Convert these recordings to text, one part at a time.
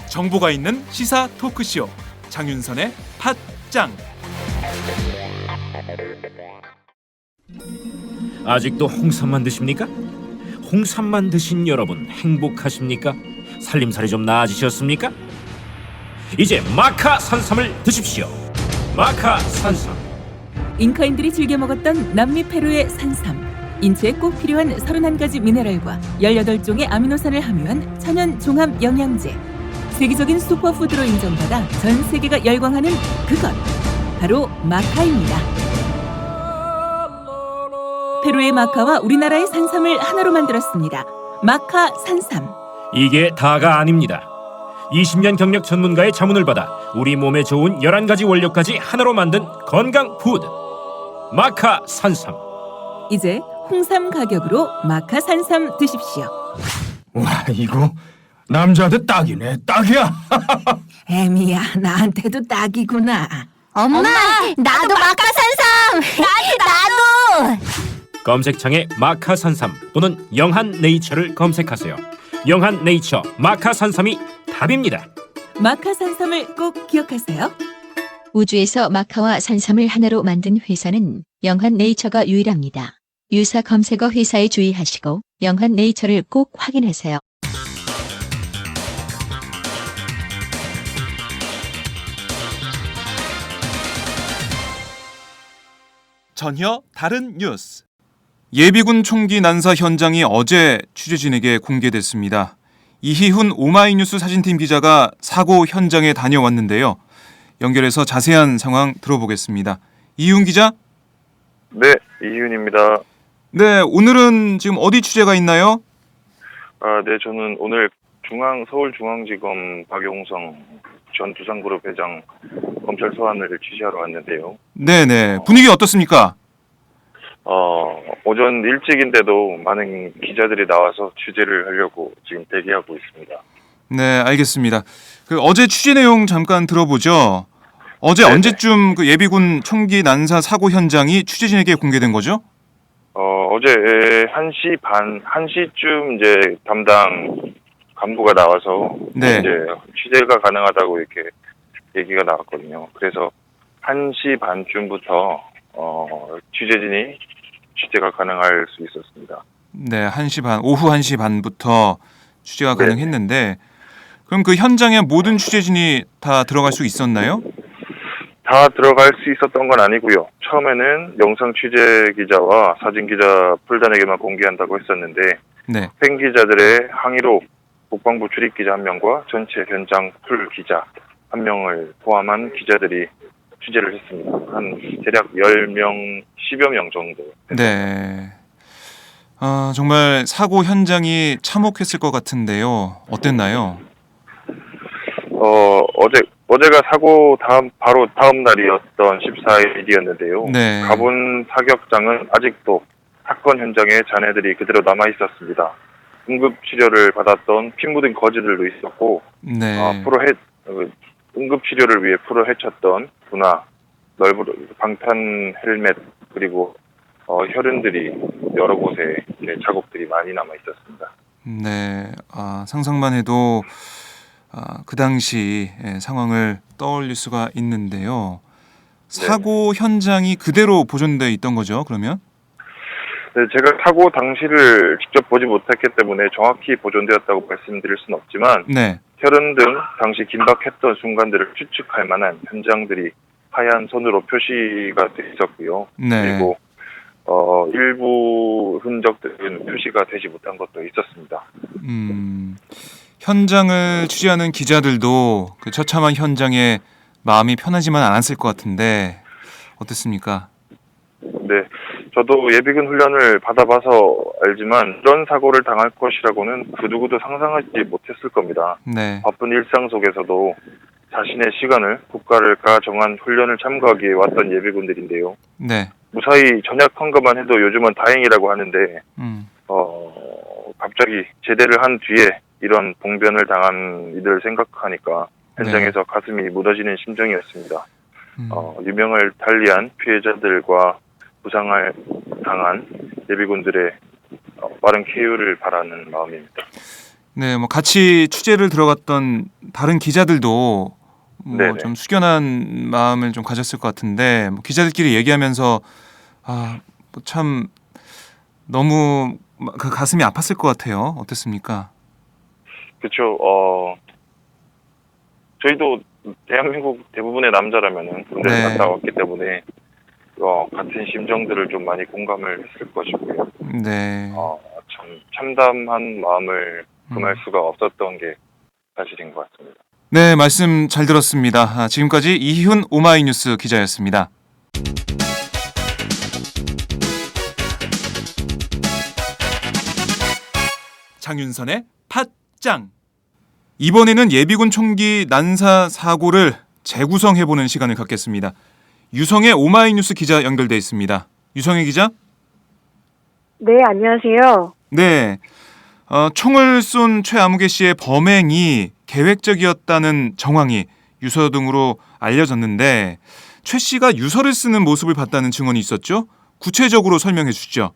정보가 있는 시사 토크쇼 장윤선의 팟짱. 아직도 홍삼만 드십니까? 홍삼만 드신 여러분 행복하십니까? 살림살이 좀 나아지셨습니까? 이제 마카 산삼을 드십시오. 마카 산삼. 잉카인들이 즐겨 먹었던 남미 페루의 산삼. 인체에 꼭 필요한 31가지 미네랄과 18종의 아미노산을 함유한 천연 종합 영양제. 세계적인 슈퍼푸드로 인정받아 전 세계가 열광하는 그것 바로 마카입니다. 페루의 마카와 우리나라의 산삼을 하나로 만들었습니다. 마카 산삼. 이게 다가 아닙니다. 20년 경력 전문가의 자문을 받아 우리 몸에 좋은 11가지 원료까지 하나로 만든 건강 푸드 마카 산삼. 이제 홍삼 가격으로 마카 산삼 드십시오. 와, 이거 남자한테 딱이네. 딱이야. 애미야, 나한테도 딱이구나. 엄마, 나도 마카산삼. 나도. 검색창에 마카 산삼 또는 영한 네이처를 검색하세요. 영한 네이처 마카 산삼이 답입니다. 마카 산삼을 꼭 기억하세요. 우주에서 마카와 산삼을 하나로 만든 회사는 영한 네이처가 유일합니다. 유사 검색어 회사에 주의하시고 영한 네이처를 꼭 확인하세요. 전혀 다른 뉴스. 예비군 총기 난사 현장이 어제 취재진에게 공개됐습니다. 이희훈 오마이뉴스 사진팀 기자가 사고 현장에 다녀왔는데요. 연결해서 자세한 상황 들어보겠습니다. 이희훈 기자? 네, 이희훈입니다. 네, 오늘은 지금 어디 취재가 있나요? 네, 저는 오늘 서울중앙지검 박용성 전 두산그룹 회장 검찰 소환을 취재하러 왔는데요. 네네. 분위기 어떻습니까? 오전 일찍인데도 많은 기자들이 나와서 취재를 하려고 지금 대기하고 있습니다. 네, 알겠습니다. 어제 취재 내용 잠깐 들어보죠. 어제 네네. 언제쯤 그 예비군 총기 난사 사고 현장이 취재진에게 공개된 거죠? 어제 1시 반, 1시쯤 이제 담당 간부가 나와서 네. 이제 취재가 가능하다고 이렇게 얘기가 나왔거든요. 그래서 1시 반쯤부터 취재진이 취재가 가능할 수 있었습니다. 네, 1시 반, 오후 1시 반부터 취재가 네. 가능했는데 그럼 그 현장에 모든 취재진이 다 들어갈 수 있었나요? 다 들어갈 수 있었던 건 아니고요. 처음에는 영상 취재 기자와 사진 기자 풀단에게만 공개한다고 했었는데 네. 팬 기자들의 항의로 국방부 출입 기자 1명과 전체 현장 풀 기자 1명을 포함한 기자들이 취재를 했습니다. 한 대략 10명, 10여 명 정도. 네. 정말 사고 현장이 참혹했을 것 같은데요. 어땠나요? 어제가 사고 바로 다음 날이었던 14일이었는데요. 네. 가본 사격장은 아직도 사건 현장에 잔해들이 그대로 남아 있었습니다. 응급 치료를 받았던 피 묻은 거지들도 있었고, 네. 응급 치료를 위해 풀어 헤쳤던 부나 방탄 헬멧 그리고 혈흔들이 여러 곳에 자국들이 많이 남아 있었습니다. 네. 상상만 해도 그 당시 상황을 떠올릴 수가 있는데요. 사고 현장이 그대로 보존되어 있던 거죠, 그러면? 네, 제가 사고 당시를 직접 보지 못했기 때문에 정확히 보존되었다고 말씀드릴 수는 없지만 네. 혈흔 등 당시 긴박했던 순간들을 추측할 만한 현장들이 하얀 선으로 표시가 돼 있었고요. 네. 그리고 일부 흔적들은 표시가 되지 못한 것도 있었습니다. 현장을 취재하는 기자들도 그 처참한 현장에 마음이 편하지만 않았을 것 같은데 어땠습니까? 네, 저도 예비군 훈련을 받아봐서 알지만 이런 사고를 당할 것이라고는 그 누구도 상상하지 못했을 겁니다. 네. 바쁜 일상 속에서도 자신의 시간을 국가를 정한 훈련을 참가하기 위해 왔던 예비군들인데요. 네. 무사히 전역한 것만 해도 요즘은 다행이라고 하는데 갑자기 제대를 한 뒤에 이런 봉변을 당한 이들을 생각하니까 현장에서 가슴이 무너지는 심정이었습니다. 음. 유명을 달리한 피해자들과 부상을 당한 예비군들의 빠른 쾌유를 바라는 마음입니다. 네, 뭐 같이 취재를 들어갔던 다른 기자들도 뭐 네네. 좀 숙연한 마음을 좀 가졌을 것 같은데 뭐 기자들끼리 얘기하면서 뭐 참 너무 그 가슴이 아팠을 것 같아요. 어땠습니까? 그렇죠. 저희도 대한민국 대부분의 남자라면은 군대를 네. 갔다 왔기 때문에 같은 심정들을 좀 많이 공감을 했을 것이고요. 네. 참 참담한 마음을 금할 수가 없었던 게 사실인 것 같습니다. 네, 말씀 잘 들었습니다. 지금까지 이희훈 오마이뉴스 기자였습니다. 장윤선의 팟짱. 이번에는 예비군 총기 난사 사고를 재구성해보는 시간을 갖겠습니다. 유성의 오마이뉴스 기자 연결돼 있습니다. 유성의 기자? 네, 안녕하세요. 네. 총을 쏜 최아무개 씨의 범행이 계획적이었다는 정황이 유서 등으로 알려졌는데 최 씨가 유서를 쓰는 모습을 봤다는 증언이 있었죠? 구체적으로 설명해 주시죠.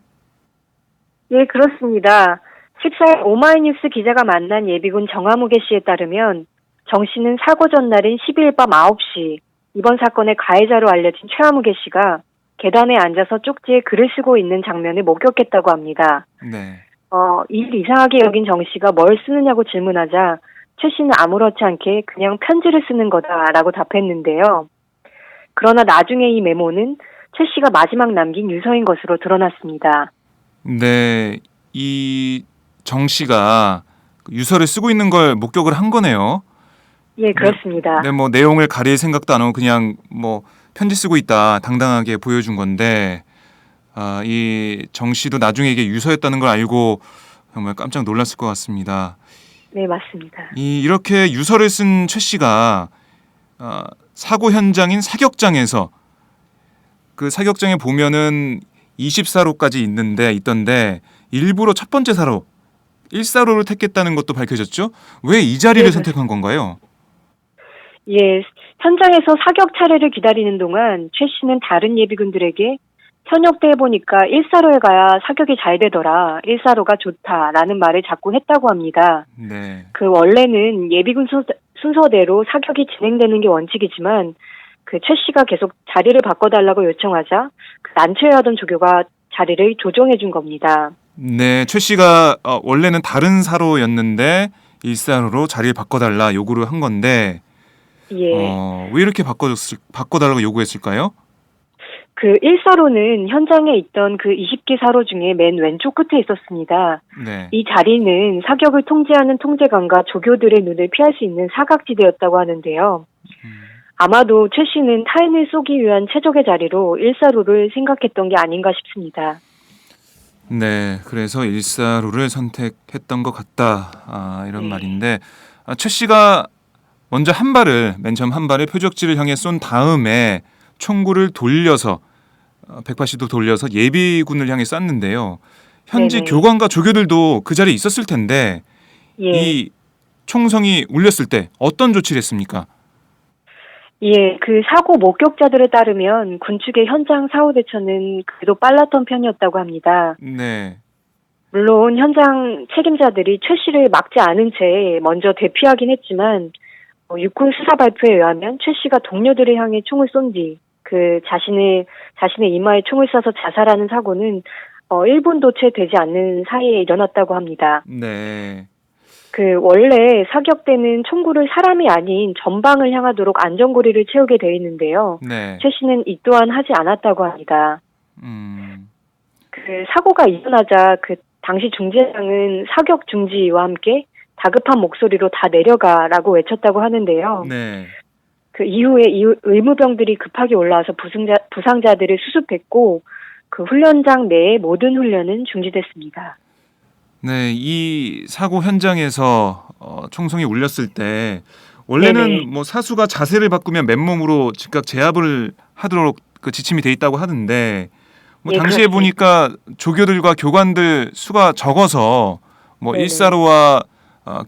예, 그렇습니다. 14일 오마이뉴스 기자가 만난 예비군 정아무개 씨에 따르면 정 씨는 사고 전날인 12일 밤 9시 이번 사건의 가해자로 알려진 최아무개 씨가 계단에 앉아서 쪽지에 글을 쓰고 있는 장면을 목격했다고 합니다. 네. 일 이상하게 여긴 정 씨가 뭘 쓰느냐고 질문하자 최 씨는 아무렇지 않게 그냥 편지를 쓰는 거다라고 답했는데요. 그러나 나중에 이 메모는 최 씨가 마지막 남긴 유서인 것으로 드러났습니다. 네. 이 정 씨가 유서를 쓰고 있는 걸 목격을 한 거네요. 예, 그렇습니다. 네, 뭐 내용을 가릴 생각도 안 하고 그냥 뭐 편지 쓰고 있다 당당하게 보여준 건데 이 정 씨도 나중에 이게 유서였다는 걸 알고 정말 깜짝 놀랐을 것 같습니다. 네, 맞습니다. 이렇게 유서를 쓴 최 씨가 사고 현장인 사격장에서 그 사격장에 보면은 24로까지 있던데 일부러 첫 번째 사로 1사로를 택했다는 것도 밝혀졌죠? 왜 이 자리를 네, 선택한 건가요? 예, 현장에서 사격 차례를 기다리는 동안 최 씨는 다른 예비군들에게 현역 때 해보니까 1사로에 가야 사격이 잘 되더라. 1사로가 좋다라는 말을 자꾸 했다고 합니다. 네. 그 원래는 예비군 순서대로 사격이 진행되는 게 원칙이지만 그 최 씨가 계속 자리를 바꿔달라고 요청하자 그 난처해하던 조교가 자리를 조정해 준 겁니다. 네, 최 씨가 원래는 다른 사로였는데 1사로로 자리를 바꿔달라 요구를 한 건데 예. 왜 이렇게 바꿔달라고 요구했을까요? 그 1사로는 현장에 있던 그 20기 사로 중에 맨 왼쪽 끝에 있었습니다. 네. 이 자리는 사격을 통제하는 통제관과 조교들의 눈을 피할 수 있는 사각지대였다고 하는데요. 아마도 최 씨는 타인을 쏘기 위한 최적의 자리로 1사로를 생각했던 게 아닌가 싶습니다. 네, 그래서 1사로를 선택했던 것 같다. 이런 말인데 최 씨가 먼저 맨 처음 한 발을 표적지를 향해 쏜 다음에 총구를 돌려서 180도 돌려서 예비군을 향해 쐈는데요. 현지 네네. 교관과 조교들도 그 자리에 있었을 텐데 예. 이 총성이 울렸을 때 어떤 조치를 했습니까? 예, 그 사고 목격자들에 따르면 군 측의 현장 사후 대처는 그래도 빨랐던 편이었다고 합니다. 네. 물론 현장 책임자들이 최 씨를 막지 않은 채 먼저 대피하긴 했지만 육군 수사 발표에 의하면 최 씨가 동료들을 향해 총을 쏜 뒤 그 자신의 이마에 총을 쏴서 자살하는 사고는 1분도 채 되지 않는 사이에 일어났다고 합니다. 네. 그 원래 사격 때는 총구를 사람이 아닌 전방을 향하도록 안전고리를 채우게 돼 있는데요. 네. 최 씨는 이 또한 하지 않았다고 합니다. 음. 그 사고가 일어나자 그 당시 중대장은 사격 중지와 함께 다급한 목소리로 다 내려가라고 외쳤다고 하는데요. 네. 그 이후에 의무병들이 급하게 올라와서 부상자들을 수습했고 그 훈련장 내의 모든 훈련은 중지됐습니다. 네, 이 사고 현장에서 총성이 울렸을 때 원래는 네네. 뭐 사수가 자세를 바꾸면 맨몸으로 즉각 제압을 하도록 그 지침이 돼 있다고 하는데 뭐 예, 당시에 그렇습니다. 보니까 조교들과 교관들 수가 적어서 뭐 네네. 1사로와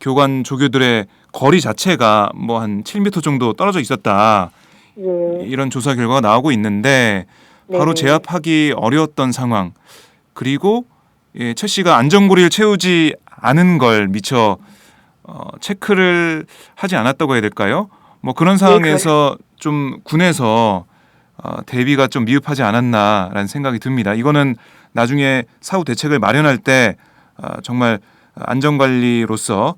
교관 조교들의 거리 자체가 뭐 한 7m 정도 떨어져 있었다. 예. 이런 조사 결과가 나오고 있는데 바로 네네. 제압하기 어려웠던 상황. 그리고 최 씨가 안전고리를 채우지 않은 걸 미처 체크를 하지 않았다고 해야 될까요? 뭐 그런 상황에서 좀 군에서 대비가 좀 미흡하지 않았나라는 생각이 듭니다. 이거는 나중에 사후 대책을 마련할 때 정말 안전관리로서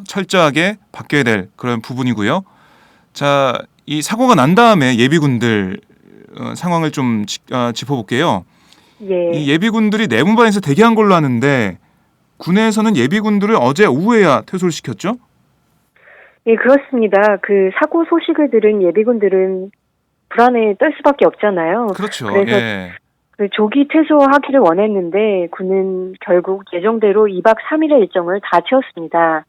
철저하게 바뀌어야 될 그런 부분이고요. 자, 이 사고가 난 다음에 예비군들 상황을 좀 짚어볼게요. 예. 이 예비군들이 내무반에서 대기한 걸로 아는데 군에서는 예비군들을 어제 오후에야 퇴소를 시켰죠? 예, 그렇습니다. 그 사고 소식을 들은 예비군들은 불안에 떨 수밖에 없잖아요. 그렇죠. 그래서 예. 그 조기 퇴소하기를 원했는데 군은 결국 예정대로 2박 3일의 일정을 다 채웠습니다.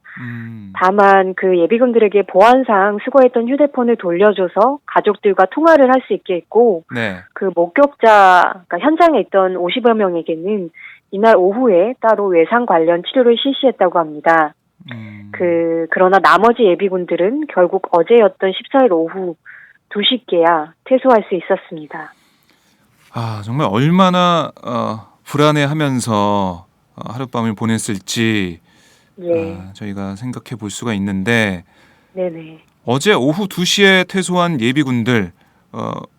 다만 그 예비군들에게 보안상 수거했던 휴대폰을 돌려줘서 가족들과 통화를 할 수 있게 했고 네. 그 목격자, 그러니까 현장에 있던 50여 명에게는 이날 오후에 따로 외상 관련 치료를 실시했다고 합니다. 그러나 나머지 예비군들은 결국 어제였던 14일 오후 2시께야 퇴소할 수 있었습니다. 정말 얼마나 불안해하면서 하룻밤을 보냈을지 예. 저희가 생각해 볼 수가 있는데 네네. 어제 오후 2시에 퇴소한 예비군들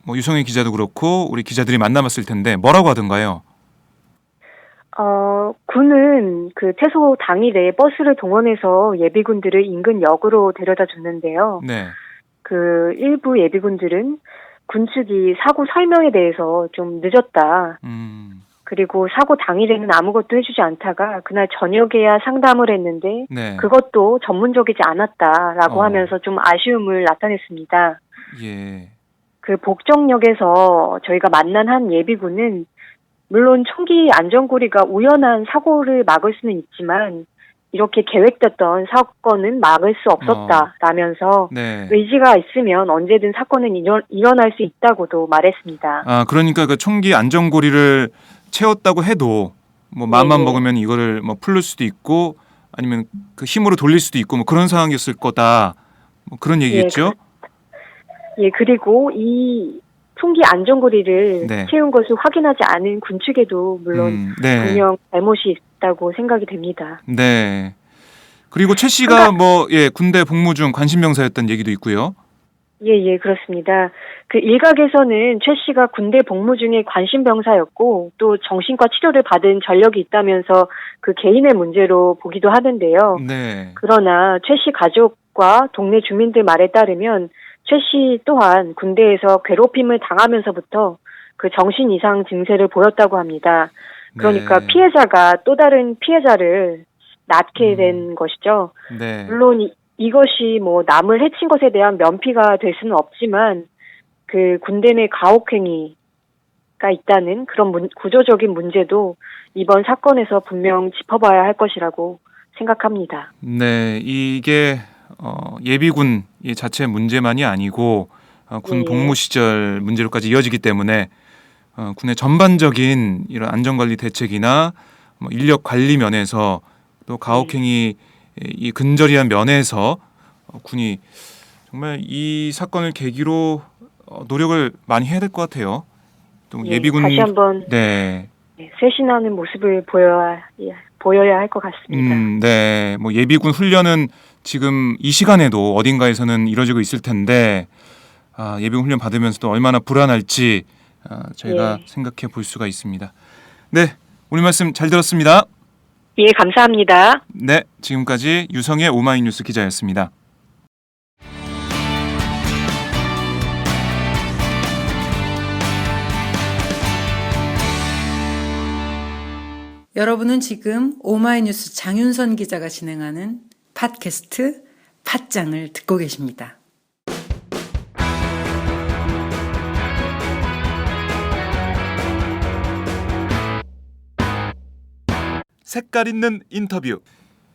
뭐 유성희 기자도 그렇고 우리 기자들이 만나봤을 텐데 뭐라고 하던가요? 군은 그 퇴소 당일에 버스를 동원해서 예비군들을 인근 역으로 데려다 줬는데요. 네. 그 일부 예비군들은 군 측이 사고 설명에 대해서 좀 늦었다. 그리고 사고 당일에는 아무것도 해주지 않다가 그날 저녁에야 상담을 했는데 네. 그것도 전문적이지 않았다라고 하면서 좀 아쉬움을 나타냈습니다. 예. 그 복정역에서 저희가 만난 한 예비군은 물론 총기 안전고리가 우연한 사고를 막을 수는 있지만 이렇게 계획됐던 사건은 막을 수 없었다라면서 네. 의지가 있으면 언제든 사건은 일어날 수 있다고도 말했습니다. 그러니까 그 총기 안전고리를 채웠다고 해도 뭐 마음만 네네. 먹으면 이거를 뭐 풀릴 수도 있고 아니면 그 힘으로 돌릴 수도 있고 뭐 그런 상황이었을 거다. 뭐 그런 얘기겠죠? 예, 그리고 이 총기 안전고리를 네. 채운 것을 확인하지 않은 군 측에도 물론 네. 분명 잘못이 있다고 생각이 됩니다. 네. 그리고 최 씨가 군대 복무 중 관심병사였던 얘기도 있고요. 예, 그렇습니다. 그 일각에서는 최 씨가 군대 복무 중에 관심병사였고 또 정신과 치료를 받은 전력이 있다면서 그 개인의 문제로 보기도 하는데요. 네. 그러나 최 씨 가족과 동네 주민들 말에 따르면 최 씨 또한 군대에서 괴롭힘을 당하면서부터 그 정신 이상 증세를 보였다고 합니다. 그러니까 네. 피해자가 또 다른 피해자를 낳게 된 것이죠. 네. 물론 이것이 뭐 남을 해친 것에 대한 면피가 될 수는 없지만 그 군대 내 가혹행위가 있다는 그런 구조적인 문제도 이번 사건에서 분명 짚어봐야 할 것이라고 생각합니다. 네, 이게 예비군 이 자체 문제만이 아니고 군 네. 복무 시절 문제로까지 이어지기 때문에 군의 전반적인 이런 안전관리 대책이나 뭐 인력 관리 면에서 또 가혹행위 이 근절이한 면에서 군이 정말 이 사건을 계기로 노력을 많이 해야 될 것 같아요. 또 예비군 다시 한번 네. 쇄신하는 모습을 보여야 할 것 같습니다. 네. 뭐 예비군 훈련은 지금 이 시간에도 어딘가에서는 이루어지고 있을 텐데 예비군 훈련 받으면서도 얼마나 불안할지 저희가 생각해 볼 수가 있습니다. 네. 오늘 말씀 잘 들었습니다. 예, 감사합니다. 네. 지금까지 유성의 오마이뉴스 기자였습니다. 여러분은 지금 오마이뉴스 장윤선 기자가 진행하는 팟캐스트 팟짱을 듣고 계십니다. 색깔 있는 인터뷰.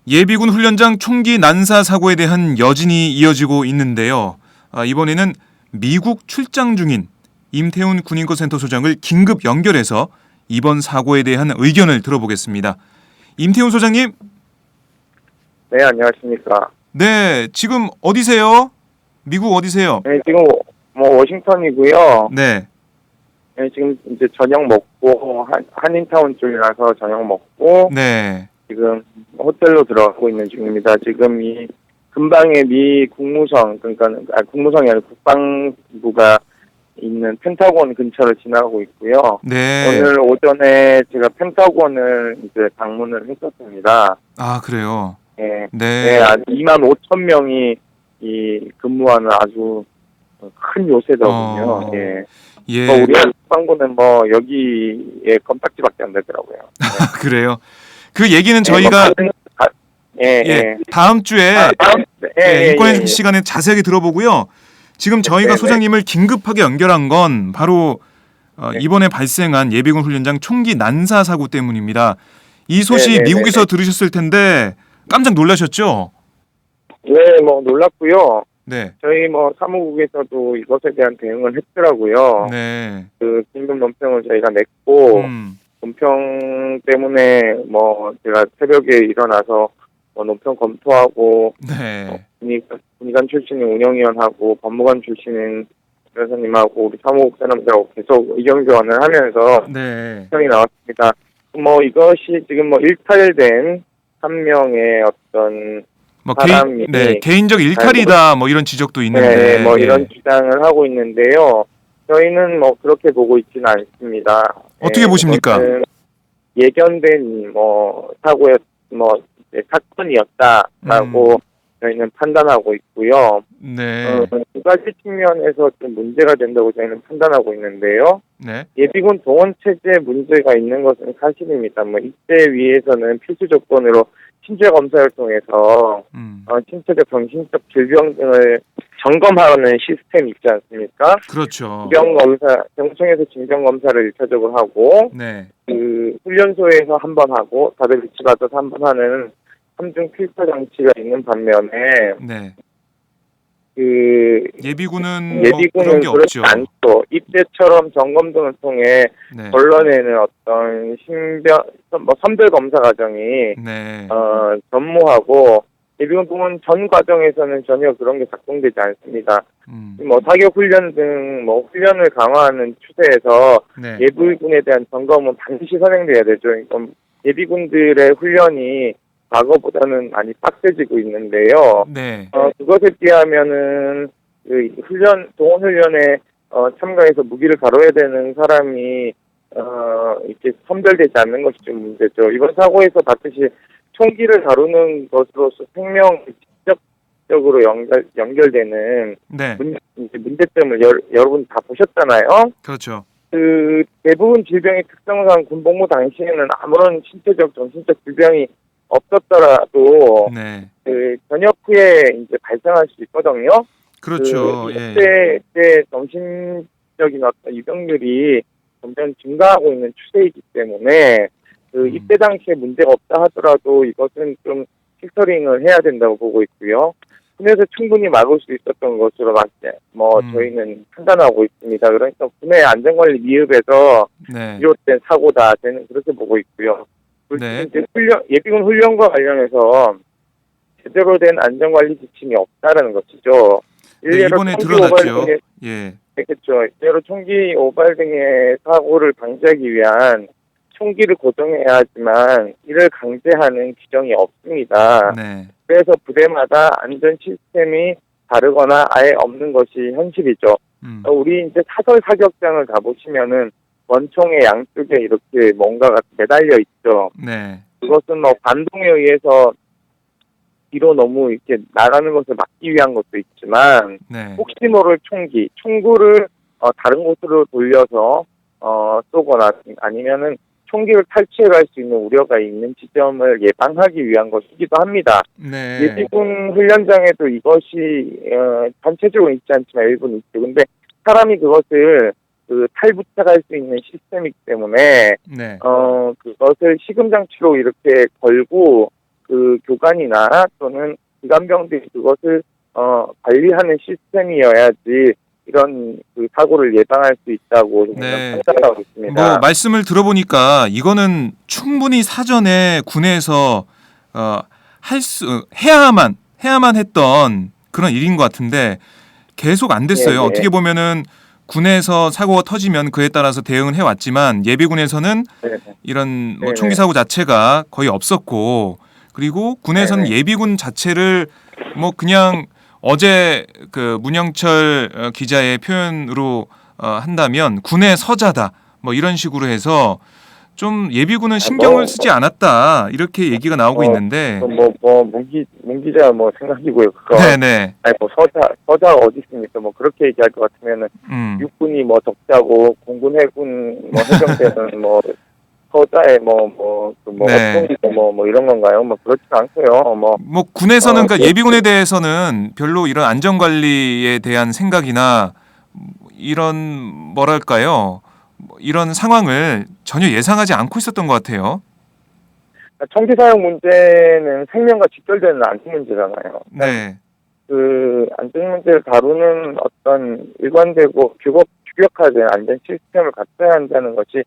예비군 훈련장 총기 난사 사고에 대한 여진이 이어지고 있는데요. 이번에는 미국 출장 중인 임태훈 군인권센터 소장을 긴급 연결해서 이번 사고에 대한 의견을 들어보겠습니다. 임태훈 소장님. 네, 안녕하십니까. 네, 지금 어디세요? 미국 어디세요? 네, 지금 뭐 워싱턴이고요. 네. 네, 지금 이제 저녁 먹고 한인타운 쪽이라서 저녁 먹고 네. 지금 호텔로 들어가고 있는 중입니다. 지금 이 근방에 미 국무성, 그러니까 국무성이 아니라 국방부가 있는 펜타곤 근처를 지나고 있고요. 네. 오늘 오전에 제가 펜타곤을 이제 방문을 했었습니다. 아, 그래요. 네, 네. 2만 5천 명이 이 근무하는 아주 큰 요새더군요. 예. 예. 우리 국방부는 뭐 여기에 껌딱지밖에 안 되더라고요. 그래요. 그 얘기는 뭐 저희가 예. 다음 주에 인권의 시간에 자세하게 들어보고요. 지금 저희가 네, 소장님을 긴급하게 연결한 건 바로 이번에 발생한 예비군 훈련장 총기 난사 사고 때문입니다. 이 소식 네, 미국에서 들으셨을 텐데 깜짝 놀라셨죠? 네, 뭐 놀랐고요. 네. 저희 뭐 사무국에서도 이것에 대한 대응을 했더라고요. 네. 그 긴급 논평을 저희가 냈고 음. 논평 때문에 뭐 제가 새벽에 일어나서 뭐 논평 검토하고 네. 군의관 출신인 운영위원하고 법무관 출신인 변호사님하고 우리 사무국 사람들하고 계속 의견 교환을 하면서 네. 평이 나왔습니다. 뭐 이것이 지금 뭐 일탈된 한 명의 어떤 뭐 사람이 개인적 일탈이다 뭐 이런 지적도 있는데 뭐 이런 주장을 하고 있는데요. 저희는 뭐 그렇게 보고 있지는 않습니다. 어떻게 보십니까? 예견된 뭐 사고였 뭐 사건이었다라고 저희는 판단하고 있고요. 네. 두 가지 측면에서 좀 문제가 된다고 저희는 판단하고 있는데요. 네. 예비군 동원 체제에 문제가 있는 것은 사실입니다. 뭐 이때 위해서는 필수 조건으로 신체 검사를 통해서 신체적 정신적 질병 등을 점검하는 시스템이 있지 않습니까? 그렇죠. 질병 검사, 경청에서 질병 검사를 1차적으로 하고 네. 그 훈련소에서 한 번 하고 다들 위치 받아서 한 번 하는 3중 필터 장치가 있는 반면에 네. 그 예비군은 뭐 그런 게 그렇지 없죠. 않고 입대처럼 점검 등을 통해 네. 걸러내는 어떤 선별 검사 과정이 네. 전무하고 예비군 동원 전 과정에서는 전혀 그런 게 작동되지 않습니다. 뭐 사격 훈련 등 뭐 훈련을 강화하는 추세에서 네. 예비군에 대한 점검은 반드시 선행돼야 되죠. 예비군들의 훈련이 과거보다는 많이 빡세지고 있는데요. 네. 그것에 비하면은 그 동원 훈련에 참가해서 무기를 다뤄야 되는 사람이 이렇게 선별되지 않는 것이 좀 문제죠. 이번 사고에서 봤듯이 총기를 다루는 것으로서 생명 직접적으로 연결되는 네. 문제점을 여러분 다 보셨잖아요. 그렇죠. 그 대부분 질병의 특성상 군복무 당시에는 아무런 신체적 정신적 질병이 없었더라도 네. 그 전역 후에 이제 발생할 수 있거든요. 그렇죠. 이때 정신적인 어떤 유병률이 점점 증가하고 있는 추세이기 때문에 그 입대 당시에 문제가 없다 하더라도 이것은 좀 필터링을 해야 된다고 보고 있고요. 군에서 충분히 막을 수 있었던 것으로 저희는 판단하고 있습니다. 그러니까 군의 안전관리 미흡에서 네. 비롯된 사고다. 저는 그렇게 보고 있고요. 네. 이제 예비군 훈련과 관련해서 제대로 된 안전관리 지침이 없다라는 것이죠. 네, 이번에 드러났죠. 예. 그렇죠. 일례로 총기 오발 등의 사고를 방지하기 위한 총기를 고정해야 하지만 이를 강제하는 규정이 없습니다. 네. 그래서 부대마다 안전 시스템이 다르거나 아예 없는 것이 현실이죠. 우리 이제 사설 사격장을 가보시면은 원총의 양쪽에 이렇게 뭔가가 매달려 있죠. 네. 그것은 뭐 반동에 의해서 뒤로 너무 이렇게 나가는 것을 막기 위한 것도 있지만 네. 혹시 모를 총구를 다른 곳으로 돌려서 쏘거나 아니면은 총기를 탈취해 갈 수 있는 우려가 있는 지점을 예방하기 위한 것이기도 합니다. 네. 예비군 훈련장에도 이것이 전체적으로 있지 않지만 일부는 있죠. 근데 사람이 그것을 탈부착할 수 있는 시스템이기 때문에 네. 그것을 시금장치로 이렇게 걸고 그 교관이나 또는 기관병들이 그것을 관리하는 시스템이어야지 이런 그 사고를 예방할 수 있다고 네. 판단하고 있습니다. 뭐 말씀을 들어보니까 이거는 충분히 사전에 군에서 해야만 했던 그런 일인 것 같은데 계속 안 됐어요. 네네. 어떻게 보면은 군에서 사고가 터지면 그에 따라서 대응은 해왔지만 예비군에서는 네네. 이런 뭐 네네. 총기 사고 자체가 거의 없었고 그리고 군에서는 네네. 예비군 자체를 뭐 그냥 어제 그 문영철 기자의 표현으로 한다면 군의 서자다 뭐 이런 식으로 해서 좀 예비군은 신경을 쓰지 않았다 이렇게 얘기가 나오고 있는데 문 기자 생각이고요. 그거. 네네 아니 서자가 어디 있습니까? 그렇게 얘기할 것 같으면은 육군이 적자고 공군 해군 해병대는 서자에 네. 어떤 이런 건가요? 그렇지 않고요. 뭐 군에서는 그러니까 네. 예비군에 대해서는 별로 이런 안전 관리에 대한 생각이나 이런 뭐랄까요 이런 상황을 전혀 예상하지 않고 있었던 것 같아요. 총기 사용 문제는 생명과 직결되는 안전 문제잖아요. 네, 그 안전 문제를 다루는 어떤 일관되고 규격화된 안전 시스템을 갖춰야 한다는 것이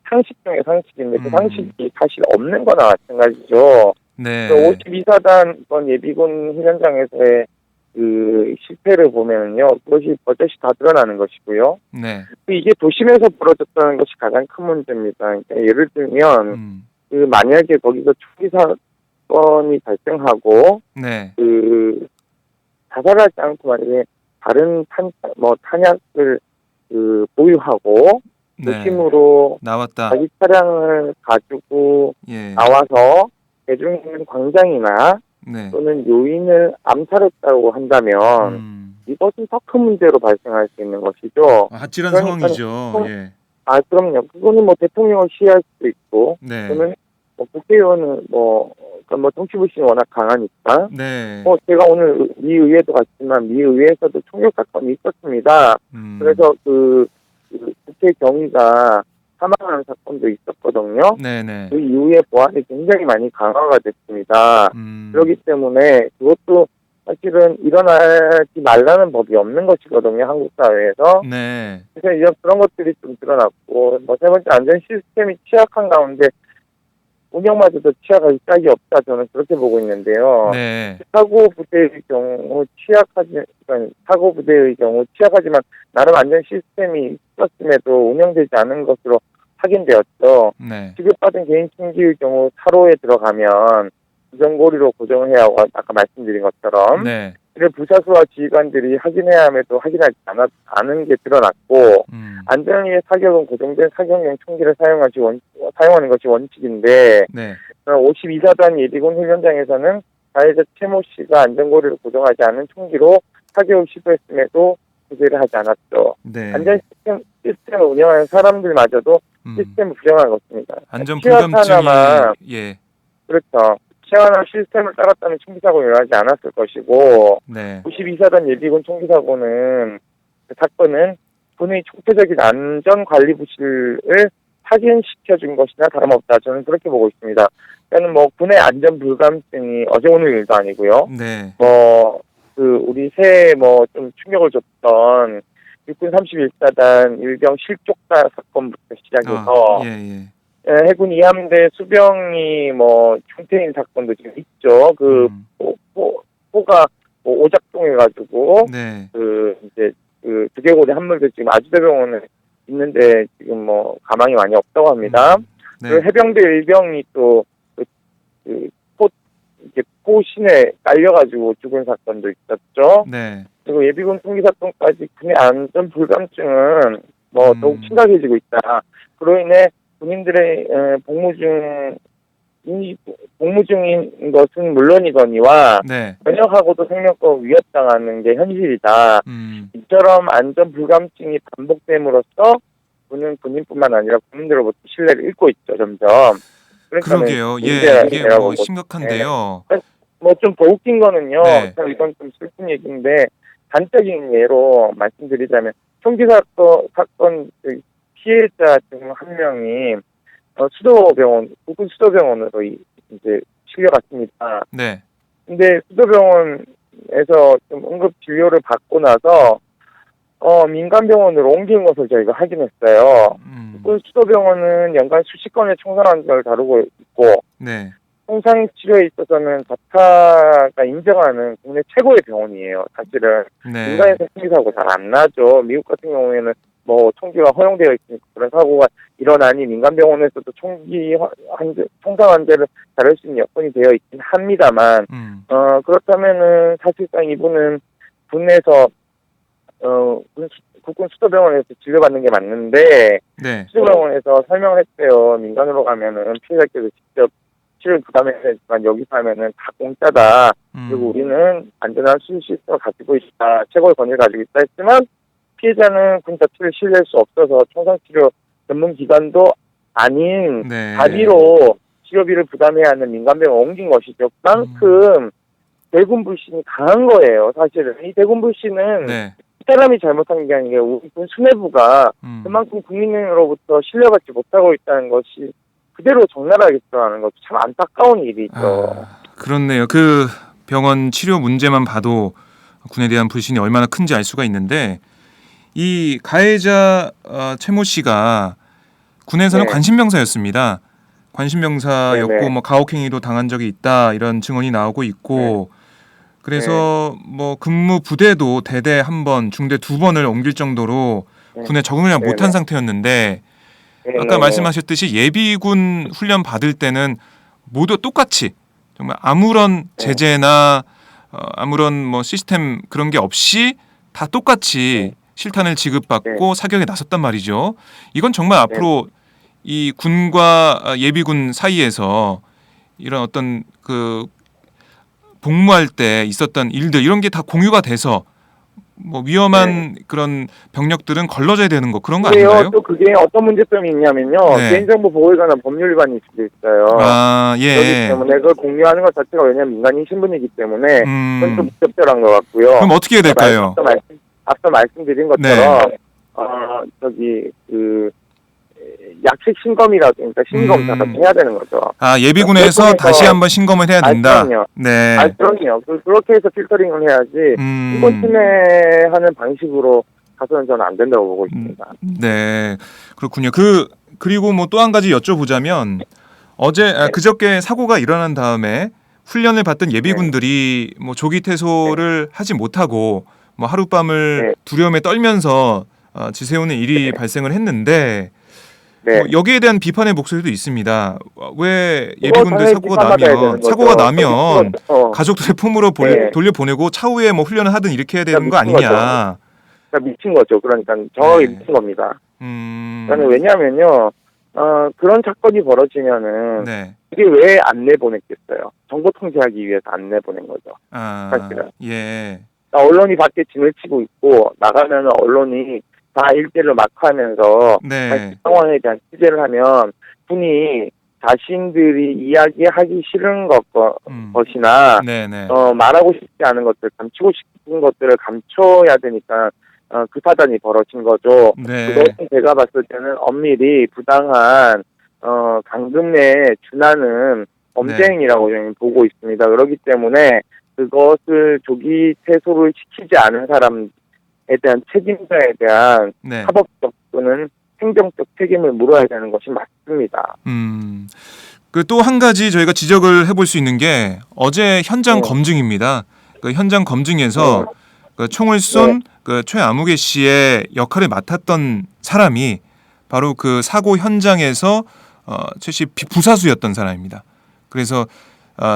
상식 중의 상식인데 그 상식이 사실 없는 거나 마찬가지죠. 네, 52사단 예비군 훈련장에서의 그 실패를 보면요, 그것이 버젓이 다 드러나는 것이고요. 네, 이게 도심에서 벌어졌다는 것이 가장 큰 문제입니다. 그러니까 예를 들면 그 만약에 거기서 총기 사건이 발생하고 네, 그 자살하지 않고 만약에 다른 탄약을 보유하고 네. 도심으로 나왔다. 자기 차량을 가지고 예, 나와서 대중 있는 광장이나 네, 또는 요인을 암살했다고 한다면 이것은 더 큰 문제로 발생할 수 있는 것이죠. 아찔한 그러니까 상황이죠. 예, 그럼요. 그거는 대통령을 시해할 수도 있고, 네, 또는 국회의원은 정치불신이 워낙 강하니까, 네, 제가 오늘 미 의회도 갔지만 미 의회에서도 총격 사건이 있었습니다. 그래서 그 국회 경위가 사망하는 사건도 있었거든요. 네, 네, 그 이후에 보안이 굉장히 많이 강화가 됐습니다. 그렇기 때문에 그것도 사실은 일어나지 말라는 법이 없는 것이거든요, 한국 사회에서. 네, 그래서 그런 것들이 좀 드러났고, 세 번째 안전 시스템이 취약한 가운데 운영마저도 취약할 짝이 없다, 저는 그렇게 보고 있는데요. 네, 사고 부대의 경우 취약하지만 나름 안전 시스템이 있었음에도 운영되지 않은 것으로 확인되었죠. 네, 지급받은 개인 총기의 경우 차로에 들어가면 부정고리로 고정을 해야 하고 아까 말씀드린 것처럼 네, 이를 부사수와 지휘관들이 확인해야 함에도 확인하지 않은 게 드러났고 안전위의 사격은 고정된 사격용 총기를 사용하는 것이 원칙인데 네, 52사단 예비군 훈련장에서는 가해자 최모 씨가 안전고리를 고정하지 않은 총기로 사격을 시도했음에도 구제를 하지 않았죠. 네. 안전 시스템을 운영하는 사람들마저도 시스템을 부정한 것입니다. 안전 취약 불감증이 하나만 예, 그렇죠. 취하나 시스템을 따랐다면 총기 사고가 일어나지 않았을 것이고 네, 92사단 예비군 총기 사고는 그 사건은 군의 총체적인 안전 관리 부실을 확인시켜준 것이나 다름없다. 저는 그렇게 보고 있습니다. 그러니까 군의 안전 불감증이 어제 오늘 일도 아니고요. 네, 우리 새해 좀 충격을 줬던 육군 31사단 일병 실족사 사건부터 시작해서 예, 예, 해군 이함대 수병이 중태인 사건도 지금 있죠. 포가 오작동해가지고 네, 두개골의 함물도 지금 아주대병원에 있는데 지금 가망이 많이 없다고 합니다. 네, 그 해병대 일병이 또 포 신에 깔려가지고 죽은 사건도 있었죠. 네, 그리고 예비군 총기 사건까지 군의 안전 불감증은 더욱 심각해지고 있다. 그로 인해 군인들의 복무 중인 것은 물론이거니와 네, 전역하고도 생명권 위협당하는 게 현실이다. 이처럼 안전 불감증이 반복됨으로써 군은 군인뿐만 아니라 국민들로부터 신뢰를 잃고 있죠, 점점. 그러게요. 예, 이게 심각한데요. 좀 더 웃긴 거는요. 네. 참 이건 좀 슬픈 얘기인데 단적인 예로 말씀드리자면 총기 사건 피해자 중 한 명이 국군 수도병원으로 이제 실려갔습니다. 네, 근데 수도병원에서 좀 응급 진료를 받고 나서 민간 병원으로 옮긴 것을 저희가 확인했어요. 국군 수도병원은 연간 수십 건의 청소년을 다루고 있고 네, 손상 치료에 있어서는 자타가 인정하는 국내 최고의 병원이에요. 사실은 네. 민간에서 총기 사고 잘 안 나죠. 미국 같은 경우에는 뭐 총기가 허용되어 있으니까 그런 사고가 일어나니 민간 병원에서도 총상 환자를 다룰 수 있는 여건이 되어 있긴 합니다만 그렇다면은 사실상 이분은 국내에서 국군 수도병원에서 진료받는 게 맞는데 네. 수도병원에서 설명을 했대요. 민간으로 가면은 피해자께서 직접 치료를 부담해야 되지만 여기서 하면은 다 공짜다. 그리고 우리는 안전한 수술 시스템을 가지고 있다. 최고의 권위를 가지고 있다 했지만 피해자는 군 자체를 신뢰할 수 없어서 총상치료 전문기관도 아닌 네. 자비로 치료비를 부담해야 하는 민간병원 옮긴 것이죠. 그만큼 대군 불신이 강한 거예요. 사실은 이 대군 불신은 네. 사람이 잘못한 게 아니라 우리 군 수뇌부가 그만큼 국민으로부터 신뢰받지 못하고 있다는 것이 그대로 적나라하게 드러나는 것도 참 안타까운 일이죠. 그렇네요. 그 병원 치료 문제만 봐도 군에 대한 불신이 얼마나 큰지 알 수가 있는데 이 가해자 최모 씨가 군에서는 네. 관심병사였습니다. 관심병사였고 네네. 뭐 가혹행위도 당한 적이 있다 이런 증언이 나오고 있고 그래서 뭐 근무 부대도 대대 한 번, 중대 두 번을 옮길 정도로 군에 적응을 못한 상태였는데 아까 말씀하셨듯이 예비군 훈련 받을 때는 모두 똑같이 정말 아무런 제재나 아무런 뭐 시스템 그런 게 없이 다 똑같이 실탄을 지급받고 사격에 나섰단 말이죠. 이건 정말 앞으로 이 군과 예비군 사이에서 이런 어떤 그 복무할 때 있었던 일들 이런 게 다 공유가 돼서 뭐 위험한 그런 병력들은 걸러져야 되는 거 그런 거 아닌가요? 또 그게 어떤 문제점이 있냐면요. 네. 개인정보 보호에 관한 법률 위반이 수도 있어요. 예. 그렇기 때문에 그걸 공유하는 것 자체가 왜냐하면 민간인 신분이기 때문에 그건 좀 부적절한 것 같고요. 그럼 어떻게 해야 될까요? 앞서 말씀드린 것처럼 약식 신검이라고 그러니까 신검사가 해야 되는 거죠. 예비군에서 다시 한번 신검을 해야 된다. 그럼요. 네. 그럼요. 그렇게 해서 필터링을 해야지 신분 침해하는 방식으로 가서는 저는 안 된다고 보고 있습니다. 네, 그렇군요. 그리고 뭐 또 한 가지 여쭤보자면 그저께 사고가 일어난 다음에 훈련을 받던 예비군들이 뭐 조기 퇴소를 하지 못하고 뭐 하룻밤을 두려움에 떨면서 지새우는 일이 발생을 했는데 뭐 여기에 대한 비판의 목소리도 있습니다. 왜 예비군들 사고가 나면 가족들의 품으로 돌려보내고 차후에 뭐 훈련을 하든 이렇게 해야 되는 거 아니냐? 미친 거죠. 그러니까 정확히 미친 겁니다. 저는 왜냐하면요, 그런 사건이 벌어지면은 이게 왜 안 내보냈겠어요? 정보 통제하기 위해서 안 내보낸 거죠. 사실은. 언론이 밖에 진을 치고 있고 나가면 언론이 다 일대를 마크하면서 상황에 대한 취재를 하면 군이 자신들이 이야기하기 싫은 것이나 말하고 싶지 않은 것들, 감추고 싶은 것들을 감춰야 되니까 그 사단이 벌어진 거죠. 그것은 제가 봤을 때는 엄밀히 부당한 강금에 준하는 범죄행위라고 저는 보고 있습니다. 그렇기 때문에 그것을 조기 퇴소를 시키지 않은 사람에 대한 책임자에 대한 사법적 또는 행정적 책임을 물어야 되는 것이 맞습니다. 그 또 한 가지 저희가 지적을 해볼 수 있는 게 어제 현장 검증입니다. 그 현장 검증에서 그 총을 쏜 그 최아무개 씨의 역할을 맡았던 사람이 바로 그 사고 현장에서 최 씨 부사수였던 사람입니다. 그래서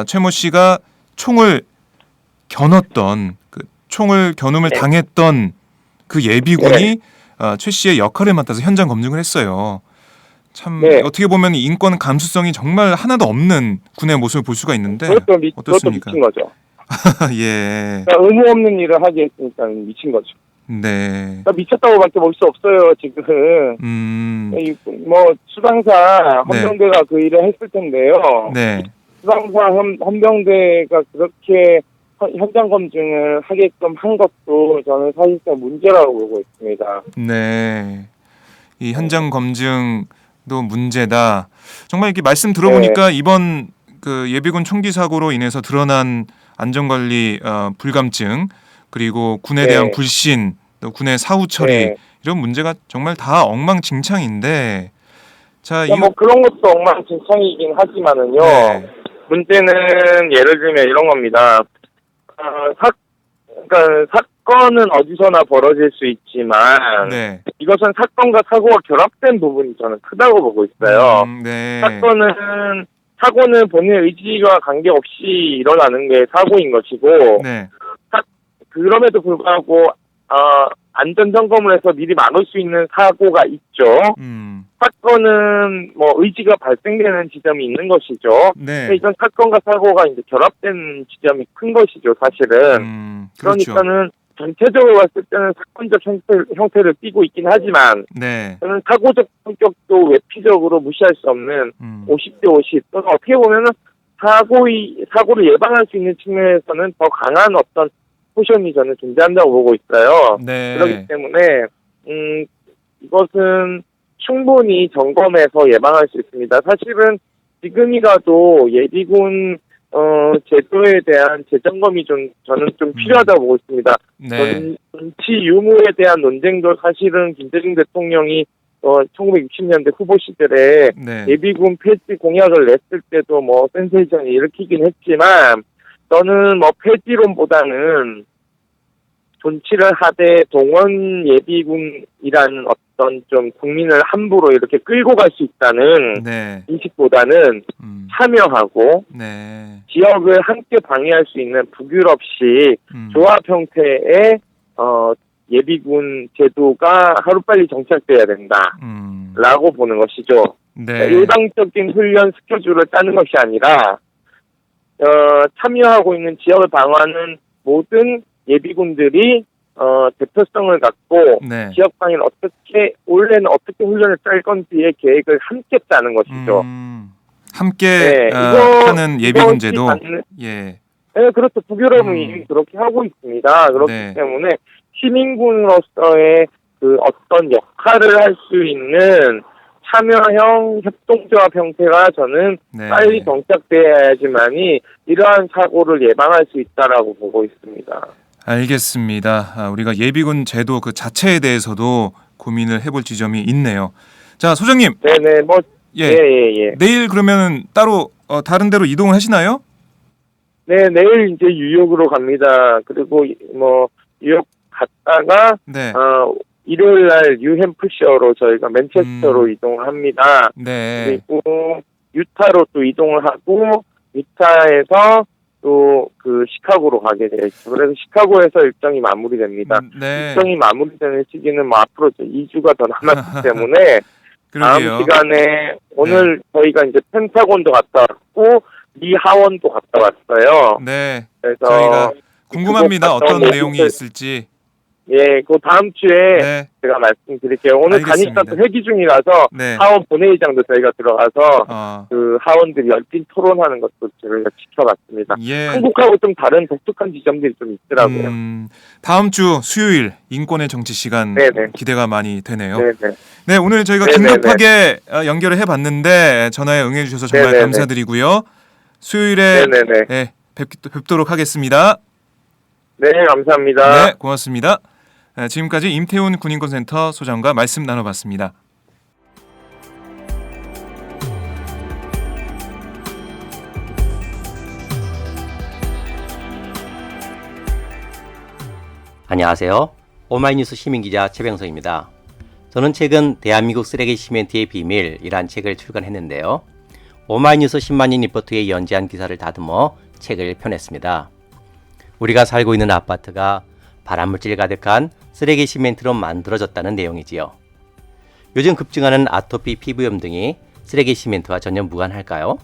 최모 씨가 총을 겨눴던 총을 겨눔을 당했던 그 예비군이 최 씨의 역할을 맡아서 현장 검증을 했어요. 참 어떻게 보면 인권 감수성이 정말 하나도 없는 군의 모습을 볼 수가 있는데 어떻습니까? 미친 거죠. 예. 그러니까 의무 없는 일을 하게 했으니까 미친 거죠. 네. 그러니까 미쳤다고밖에 볼 수 없어요 지금. 뭐 수방사 헌병대가 그 일을 했을 텐데요. 수방사 헌병대가 그렇게 현장 검증을 하게끔 한 것도 저는 사실상 문제라고 보고 있습니다. 네. 이 현장 검증도 문제다. 정말 이렇게 말씀 들어보니까 이번 그 예비군 총기 사고로 인해서 드러난 안전관리 불감증 그리고 군에 대한 불신 또 군의 사후 처리 이런 문제가 정말 다 엉망진창인데 자 뭐 그런 것도 엉망진창이긴 하지만은요. 문제는 예를 들면 이런 겁니다. 그러니까 사건은 어디서나 벌어질 수 있지만 네. 이것은 사건과 사고가 결합된 부분이 저는 크다고 보고 있어요. 네. 사고는 본인의 의지와 관계없이 일어나는 게 사고인 것이고 네. 그럼에도 불구하고 안전 점검을 해서 미리 막을 수 있는 사고가 있죠. 사건은 뭐 의지가 발생되는 지점이 있는 것이죠. 네. 근데 이건 사건과 사고가 이제 결합된 지점이 큰 것이죠, 사실은. 그렇죠. 그러니까는 전체적으로 봤을 때는 사건적 형태를 띠고 있긴 하지만 네. 저는 사고적 성격도 외피적으로 무시할 수 없는 50대 50 또는 어떻게 보면은 사고를 예방할 수 있는 측면에서는 더 강한 어떤 포션이 저는 존재한다고 보고 있어요. 네. 그렇기 때문에 이것은 충분히 점검해서 예방할 수 있습니다. 사실은 지금이라도 예비군 제도에 대한 재점검이 저는 좀 필요하다고 보고 있습니다. 네. 정치 유무에 대한 논쟁도 사실은 김대중 대통령이 1960년대 후보 시절에 네. 예비군 폐지 공약을 냈을 때도 뭐 센세이션을 일으키긴 했지만 저는 뭐 폐지론보다는 존치를 하되 동원 예비군이라는 어떤 좀 국민을 함부로 이렇게 끌고 갈 수 있다는 네. 인식보다는 참여하고 네. 지역을 함께 방해할 수 있는 북유럽식 조합 형태의 예비군 제도가 하루빨리 정착돼야 된다라고 보는 것이죠. 네. 일방적인 훈련 스케줄을 짜는 것이 아니라 참여하고 있는 지역을 방어하는 모든 예비군들이 대표성을 갖고 네. 지역 방위를 올해는 어떻게 훈련을 짤 건지의 계획을 함께 짜는 것이죠. 함께 하는 예비군 제도. 예. 네, 그렇죠. 북유럽은 이미 그렇게 하고 있습니다. 그렇기 네. 때문에 시민군으로서의 그 어떤 역할을 할 수 있는 참여형 협동조합 형태가 저는 네. 빨리 정착돼야지만이 이러한 사고를 예방할 수 있다라고 보고 있습니다. 알겠습니다. 우리가 예비군 제도 그 자체에 대해서도 고민을 해볼 지점이 있네요. 자, 소장님. 네네, 예. 내일 그러면 따로 다른 데로 이동을 하시나요? 네, 내일 이제 뉴욕으로 갑니다. 그리고 뭐 뉴욕 갔다가 네. 일요일 날 뉴햄프셔로 저희가 맨체스터로 이동을 합니다. 네. 그리고 유타로 또 이동을 하고 유타에서 또 그 시카고로 가게 되어 있죠. 그래서 시카고에서 일정이 마무리됩니다. 네. 일정이 마무리되는 시기는 뭐 앞으로 2주가 더 남았기 때문에 다음 시간에 오늘 저희가 이제 펜타곤도 갔다 왔고 리 하원도 갔다 왔어요. 네. 그래서 저희가 궁금합니다. 어떤 내용이 있을지. 예, 그 다음 주에 네. 제가 말씀드릴게요. 오늘 알겠습니다. 가니까 또 회기 중이라서 네. 하원 본회의장도 저희가 들어가서 그 하원들이 열띤 토론하는 것도 저희가 지켜봤습니다. 예. 한국하고 좀 다른 독특한 지점들이 좀 있더라고요. 다음 주 수요일 인권의 정치 시간 네네. 기대가 많이 되네요. 네네. 네, 오늘 저희가 긴급하게 연결을 해봤는데 전화에 응해주셔서 정말 네네네. 감사드리고요. 수요일에 네네네. 네, 뵙도록 하겠습니다. 네, 감사합니다. 네, 고맙습니다. 지금까지 임태훈 군인권센터 소장과 말씀 나눠봤습니다. 안녕하세요. 오마이뉴스 시민기자 최병석입니다. 저는 최근 대한민국 쓰레기 시멘트의 비밀이란 책을 출간했는데요. 오마이뉴스 10만인 리포트에 연재한 기사를 다듬어 책을 펴냈습니다. 우리가 살고 있는 아파트가 발암물질 가득한 쓰레기 시멘트로 만들어졌다는 내용이지요. 요즘 급증하는 아토피, 피부염 등이 쓰레기 시멘트와 전혀 무관할까요?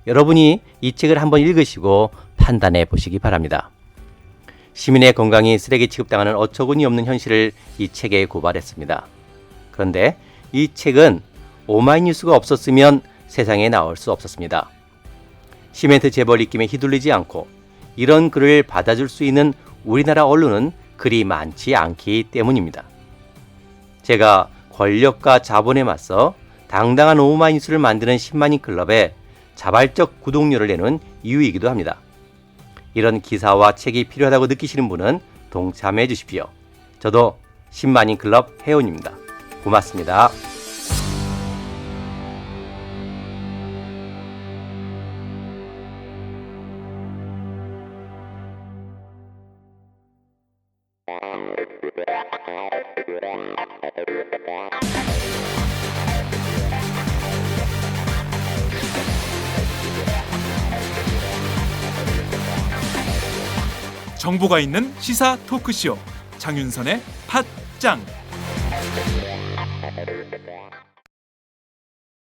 여러분이 이 책을 한번 읽으시고 판단해 보시기 바랍니다. 시민의 건강이 쓰레기 취급당하는 어처구니 없는 현실을 이 책에 고발했습니다. 그런데 이 책은 오마이뉴스가 없었으면 세상에 나올 수 없었습니다. 시멘트 재벌 입김에 휘둘리지 않고 이런 글을 받아줄 수 있는 우리나라 언론은 그리 많지 않기 때문입니다. 제가 권력과 자본에 맞서 당당한 오마이뉴스를 만드는 10만인 클럽에 자발적 구독료를 내는 이유이기도 합니다. 이런 기사와 책이 필요하다고 느끼시는 분은 동참해 주십시오. 저도 10만인 클럽 회원입니다. 고맙습니다. 정보가 있는 시사 토크쇼 장윤선의 팟짱.